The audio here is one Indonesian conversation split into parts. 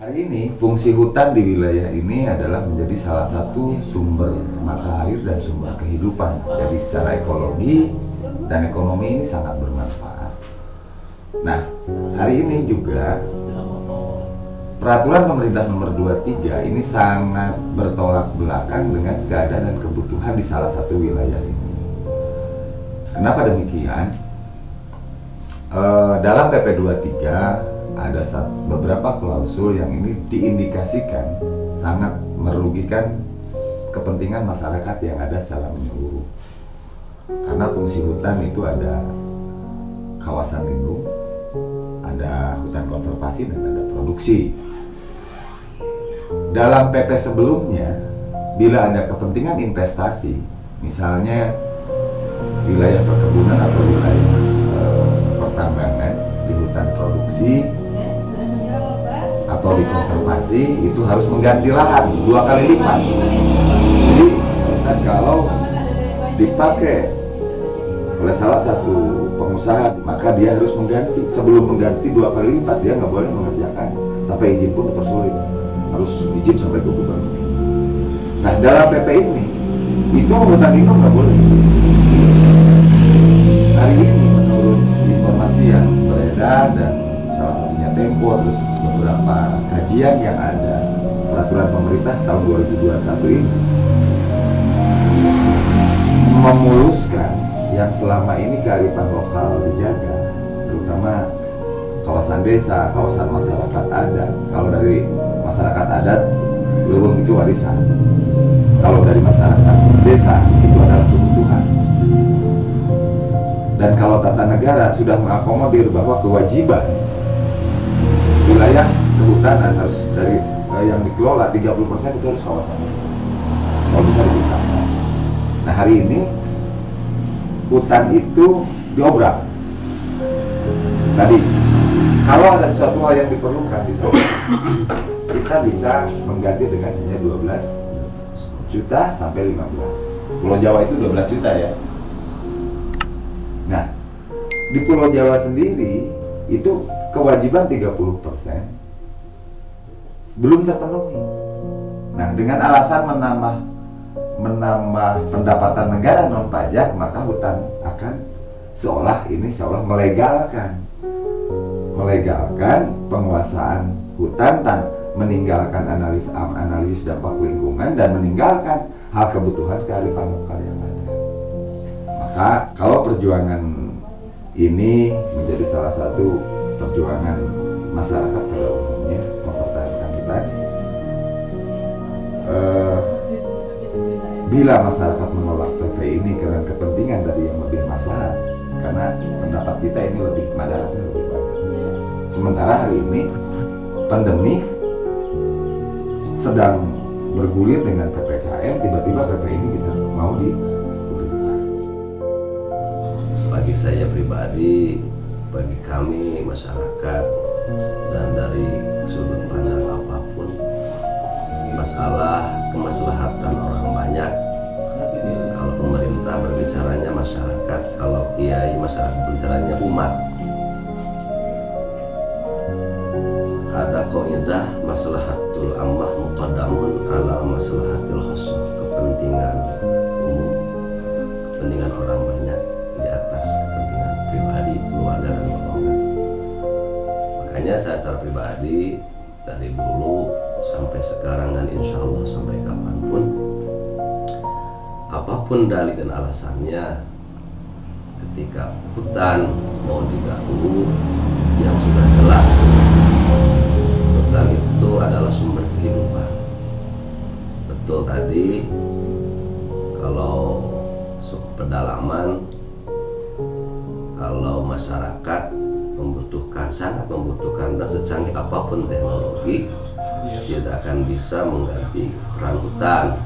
Hari ini fungsi hutan di wilayah ini adalah menjadi salah satu sumber mata air dan sumber kehidupan. Jadi secara ekologi dan ekonomi ini sangat bermanfaat. Nah, hari ini juga peraturan pemerintah nomor 23 ini sangat bertolak belakang dengan keadaan dan kebutuhan di salah satu wilayah ini. Kenapa demikian? Dalam PP 23 ada beberapa klausul yang ini diindikasikan sangat merugikan kepentingan masyarakat yang ada secara menyeluruh. Karena fungsi hutan itu ada kawasan lindung, ada hutan konservasi, dan ada produksi. Dalam PP sebelumnya, bila ada kepentingan investasi, misalnya wilayah perkebunan atau wilayah pertambangan di hutan produksi atau di konservasi, itu harus mengganti lahan 2 kali lipat. Jadi kalau dipakai oleh salah satu pengusaha, maka dia harus mengganti. Sebelum mengganti 2 kali lipat, dia nggak boleh mengerjakan. Sampai izin pun dipersulit, harus izin sampai ke gubernur. Nah, dalam PP ini itu hutan lindung nggak boleh. Hari ini menurut informasi yang beredar dan salah satunya Tempo, terus beberapa kajian yang ada, peraturan pemerintah tahun 2021 ini memuluskan yang selama ini kearifan lokal dijaga, terutama kawasan desa, kawasan masyarakat adat. Kalau dari masyarakat adat, leuweung itu warisan. Kalau dari masyarakat desa, itu adalah kebutuhan. Dan kalau tata negara sudah mengakomodir bahwa kewajiban wilayah kehutanan harus dari yang dikelola 30% itu harus kawasan, kalau bisa dihutangkan. Nah, hari ini hutan itu diobrak. Tadi, kalau ada sesuatu hal yang diperlukan di sana, kita bisa mengganti dengan hanya 12 juta sampai 15. Pulau Jawa itu 12 juta ya. Nah, di Pulau Jawa sendiri itu kewajiban 30% belum terpenuhi. Nah, dengan alasan menambah pendapatan negara non pajak, maka hutan akan seolah melegalkan penguasaan hutan dan meninggalkan analisis dampak lingkungan dan meninggalkan hal kebutuhan kearifan lokal yang ada. Maka kalau perjuangan ini menjadi salah satu perjuangan masyarakat pada umumnya mempertahankan hutan, bila masyarakat menolak PP ini karena kepentingan tadi yang lebih maslahat, karena pendapat kita ini lebih madaratnya lebih banyak. Sementara hari ini pandemi sedang bergulir dengan PPKM, tiba-tiba PP ini kita mau digulirkan. Bagi saya pribadi, bagi kami masyarakat, dan dari sudut pandang apapun, masalah kemaslahatan orang banyak. Kalau pemerintah berbicaranya masyarakat, kalau kiai masyarakat berbicaranya umat. Ada kaidah maslahatul ammah muqaddamun ala maslahatil khassah, kepentingan umum, kepentingan orang banyak di atas kepentingan pribadi, keluarga, dan golongan. Makanya saya secara pribadi dari dulu sampai sekarang dan insya Allah sampai kapanpun, apapun dalih dan alasannya, ketika hutan mau diganggu, yang sudah jelas hutan itu adalah sumber kehidupan. Betul tadi, kalau pedalaman, kalau masyarakat sangat membutuhkan, dan secanggih apapun teknologi tidak akan bisa mengganti peran hutan,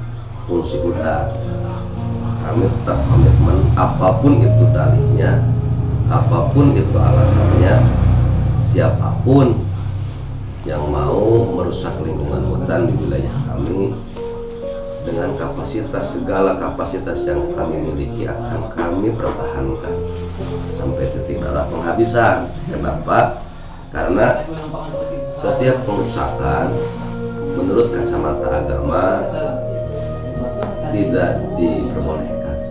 fungsi hutan. Kami tetap komitmen, apapun itu dalihnya, apapun itu alasannya, siapapun yang mau merusak lingkungan hutan di wilayah kami, dengan segala kapasitas yang kami miliki akan kami pertahankan sampai titik darah penghabisan. Kenapa? Karena setiap perusakan menurut kacamata agama tidak diperbolehkan.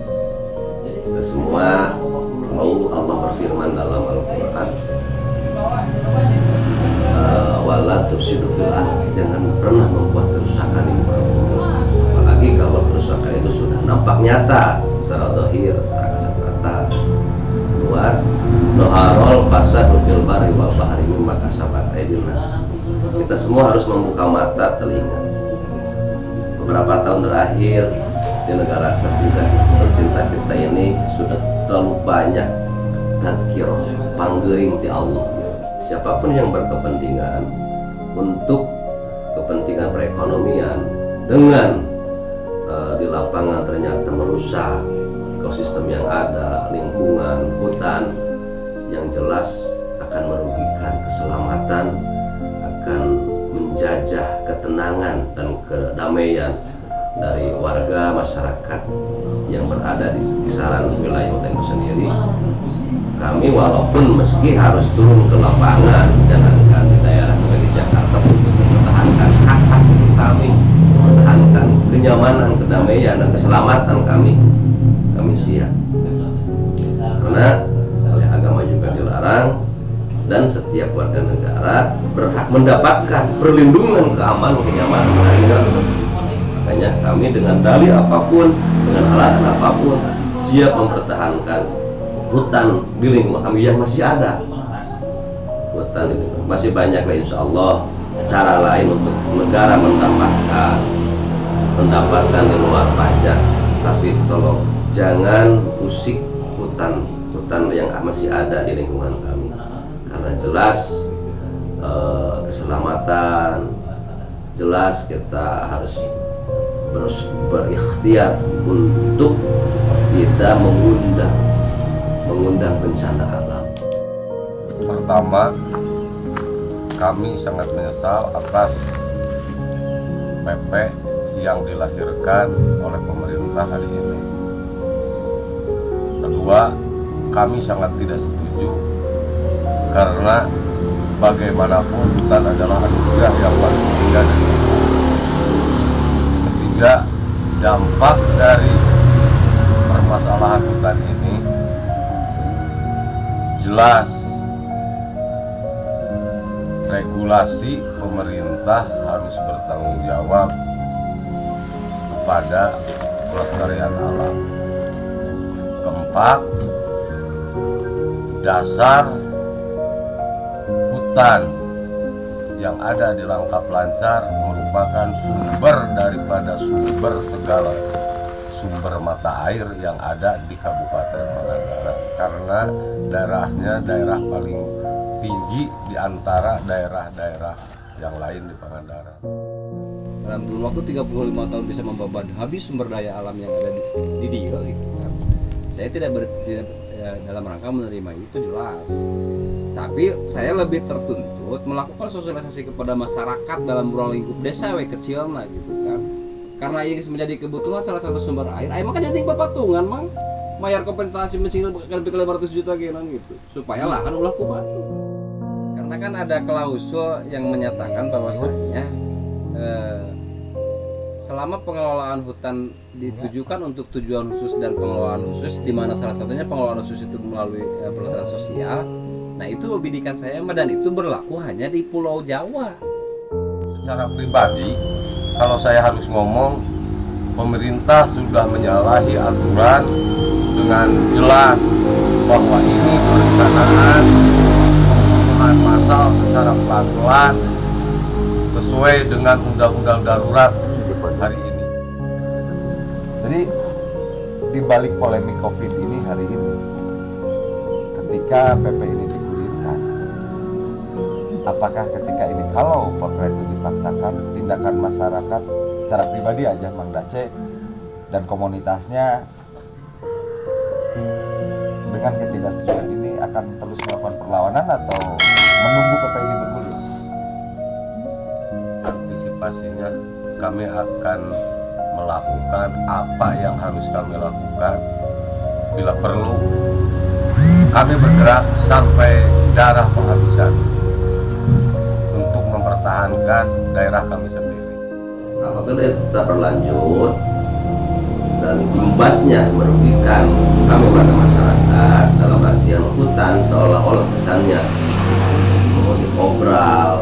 Kita semua tahu Allah berfirman dalam Al-Quran, wala tufsidu fil ardh, jangan pernah membuat kerusakan di muka bumi. Apalagi kalau kerusakan itu sudah nampak nyata secara zahir, secara kasat mata. Buat doharol fasadu fil barri wal bahri mimma kasabat aydin nas. Kita semua harus membuka mata, telinga. Beberapa tahun terakhir di negara tercinta kita ini sudah terlalu banyak tadkirah panggeuing ti Allah. Siapapun yang berkepentingan untuk kepentingan perekonomian dengan di lapangan ternyata merusak ekosistem yang ada, lingkungan, hutan, yang jelas akan merugikan keselamatan, akan menjajah ketenangan dan kedamaian dari warga masyarakat yang berada di kisaran wilayah hutan itu sendiri. Kami walaupun meski harus turun ke lapangan, jangankan di daerah seperti Jakarta, untuk mempertahankan hak-hak kami, mempertahankan kenyamanan, kedamaian, dan keselamatan kami siap. Karena oleh agama juga dilarang, dan setiap warga negara berhak mendapatkan perlindungan, keamanan, kenyamanan dari negara tersebut. Makanya kami dengan dalih apapun, dengan alasan apapun, siap mempertahankan hutan di lingkungan kami yang masih ada. Hutan ini masih banyak lah, insya Allah cara lain untuk negara mendapatkan di luar pajak. Tapi tolong jangan usik hutan yang masih ada di lingkungan kami, karena jelas keselamatan, jelas kita harus berikhtiar untuk tidak mengundang bencana alam. Pertama, kami sangat menyesal atas PP yang dilahirkan oleh pemerintah hari ini. Kedua, kami sangat tidak setuju karena bagaimanapun hutan adalah anugerah yang paling mulia dari Tuhan. Ketiga, dampak dari permasalahan hutan ini jelas regulasi pemerintah harus bertanggung jawab kepada kelestarian alam. Keempat, dasar hutan yang ada di Langkap Lancar merupakan sumber daripada segala sumber mata air yang ada di Kabupaten Pangandaran, karena daerahnya daerah paling tinggi di antara daerah-daerah yang lain di Pangandaran. Dalam kurun waktu 35 tahun bisa membabat habis sumber daya alam yang ada di dia gitu kan. Saya tidak dalam rangka menerima itu jelas. Tapi saya lebih tertuntut melakukan sosialisasi kepada masyarakat dalam ruang lingkup desa kecil lah gitu kan. Karena ini menjadi kebutuhan salah satu sumber air. Air maka jadi patungan mang. Mayar kompensasi mesin lebih ke 500 juta gitu. Supaya lahan ulah ku batu. Karena kan ada klausul yang menyatakan bahwasanya selama pengelolaan hutan ditujukan untuk tujuan khusus dan pengelolaan khusus, di mana salah satunya pengelolaan khusus itu melalui perhutanan sosial. Nah itu bidikan saya, dan itu berlaku hanya di Pulau Jawa. Secara pribadi, kalau saya harus ngomong, pemerintah sudah menyalahi aturan dengan jelas bahwa ini perencanaan pembunuhan massal secara pelan-pelan sesuai dengan undang-undang darurat hari ini. Jadi di balik polemik COVID ini hari ini, ketika PP ini digulirkan, apakah ketika ini kalau perpres itu dipaksakan, tindakan masyarakat secara pribadi aja Mang Dace dan komunitasnya dengan ketidaksetujuan ini akan terus melakukan perlawanan atau menunggu PP ini bergulir? Antisipasinya kami akan melakukan apa yang harus kami lakukan. Bila perlu, kami bergerak sampai darah penghabisan untuk mempertahankan daerah kami sendiri. Apabila itu tetap berlanjut dan imbasnya merugikan kami warga masyarakat, dalam artian hutan seolah-olah kesannya mau diobral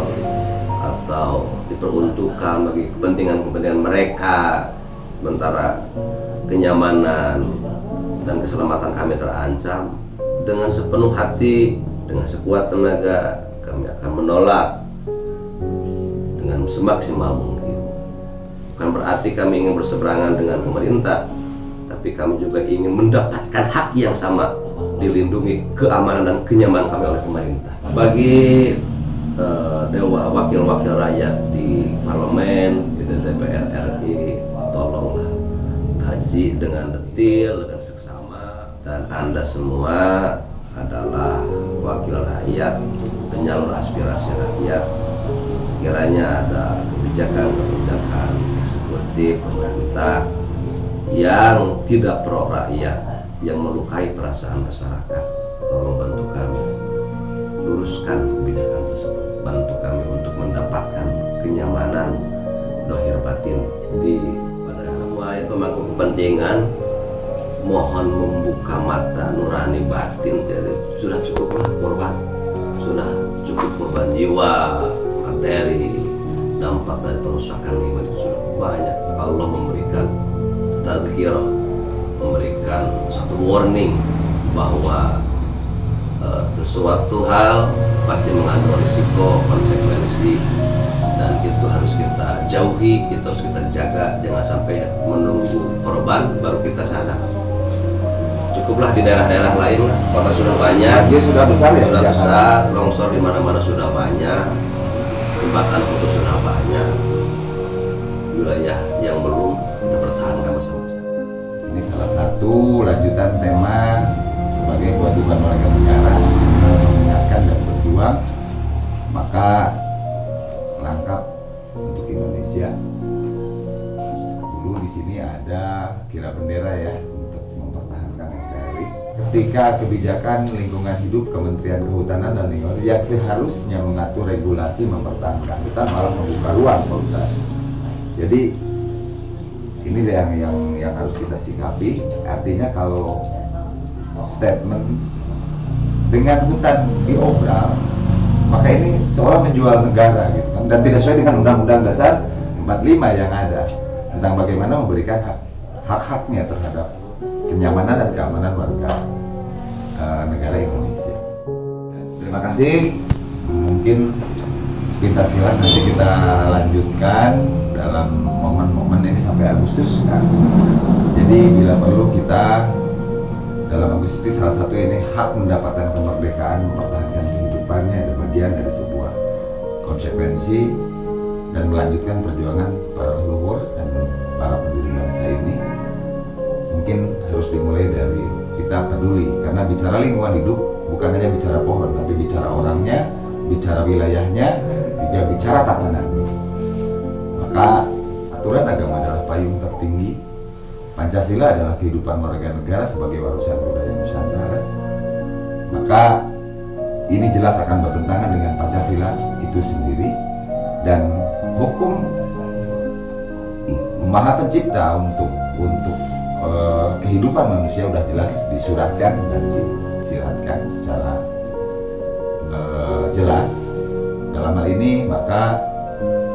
atau diperuntukkan bagi kepentingan mereka, sementara kenyamanan dan keselamatan kami terancam, dengan sepenuh hati, dengan sekuat tenaga kami akan menolak dengan semaksimal mungkin. Bukan berarti kami ingin berseberangan dengan pemerintah, tapi kami juga ingin mendapatkan hak yang sama, dilindungi keamanan dan kenyamanan kami oleh pemerintah. Bagi dewa wakil-wakil rakyat di parlemen, di DPR RI, tolonglah kaji dengan detil dan seksama. Dan Anda semua adalah wakil rakyat, penyalur aspirasi rakyat. Sekiranya ada kebijakan-kebijakan eksekutif pemerintah yang tidak pro rakyat, yang melukai perasaan masyarakat, tolong bantu kami luruskan kebijakan tersebut, bantu kami untuk mendapatkan kenyamanan dohir batin di pada semua pemangku kepentingan. Mohon membuka mata nurani batin. Jadi sudah cukuplah korban, sudah cukup korban jiwa, materi, dampak dari perusakan lingkungan itu sudah banyak. Allah memberikan tazkirah, memberikan satu warning bahwa sesuatu hal pasti mengandung risiko, konsekuensi, dan itu harus kita jauhi, itu harus kita jaga. Jangan sampai menunggu korban baru kita sadar. Cukuplah di daerah-daerah lain lah, korban sudah banyak, dia sudah besar ya, sudah besar, longsor di mana-mana sudah banyak, jembatan putus sudah banyak. Wilayah yang belum kita pertahankan bersama-sama. Ini salah satu lanjutan tema sebagai kewajiban warga negara mengingatkan dan berjuang, maka langkap untuk Indonesia. Dulu di sini ada kira bendera ya untuk mempertahankan NKRI. Ketika kebijakan lingkungan hidup Kementerian Kehutanan dan Lingkungan yang seharusnya mengatur regulasi mempertahankan hutan malah membuka ruang ke hutan. Jadi ini yang harus kita sikapi. Artinya kalau statement dengan hutan diobral, maka ini seolah menjual negara gitu kan, dan tidak sesuai dengan Undang-Undang Dasar 45 yang ada tentang bagaimana memberikan hak-haknya terhadap kenyamanan dan keamanan warga negara Indonesia. Terima kasih. Mungkin sepintas kilas nanti kita lanjutkan dalam momen-momen ini sampai Agustus kan. Jadi bila perlu kita dalam Agustus, salah satu ini hak mendapatkan kemerdekaan, mempertahankan kehidupannya, ada bagian dari sebuah konsekuensi dan melanjutkan perjuangan para leluhur dan para pendiri bangsa ini. Mungkin harus dimulai dari kita peduli, karena bicara lingkungan hidup bukan hanya bicara pohon, tapi bicara orangnya, bicara wilayahnya, juga bicara tatanannya. Maka aturan agama adalah payung tertinggi. Pancasila adalah kehidupan warga negara sebagai warisan budaya Nusantara. Maka ini jelas akan bertentangan dengan Pancasila itu sendiri, dan hukum Maha Pencipta untuk kehidupan manusia sudah jelas disuratkan dan disiratkan secara jelas. Dalam hal ini maka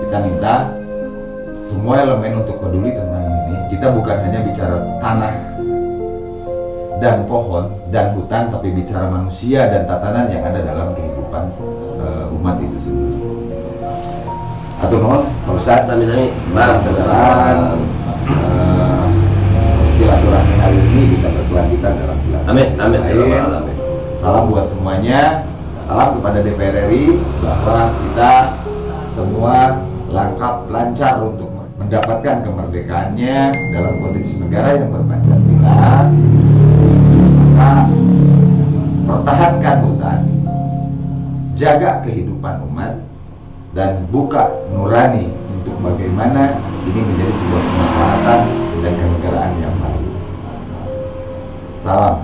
kita minta semua elemen untuk peduli tentang ini. Kita bukan hanya bicara tanah dan pohon dan hutan, tapi bicara manusia dan tatanan yang ada dalam kehidupan umat itu sendiri. Atur nuhun, Pak Ustadz. Sami-sami, Bang, Mudah-mudahan silaturahmi hari ini bisa berkelanjutan dalam silaturahmi. amin, amin. Salam buat semuanya. Salam kepada DPR RI bahwa kita semua lancar untuk mendapatkan kemerdekaannya dalam kondisi negara yang berpancasila. Maka pertahankan hutan, jaga kehidupan umat, dan buka nurani untuk bagaimana ini menjadi sebuah kemaslahatan dan kenegaraan yang baik. Salam.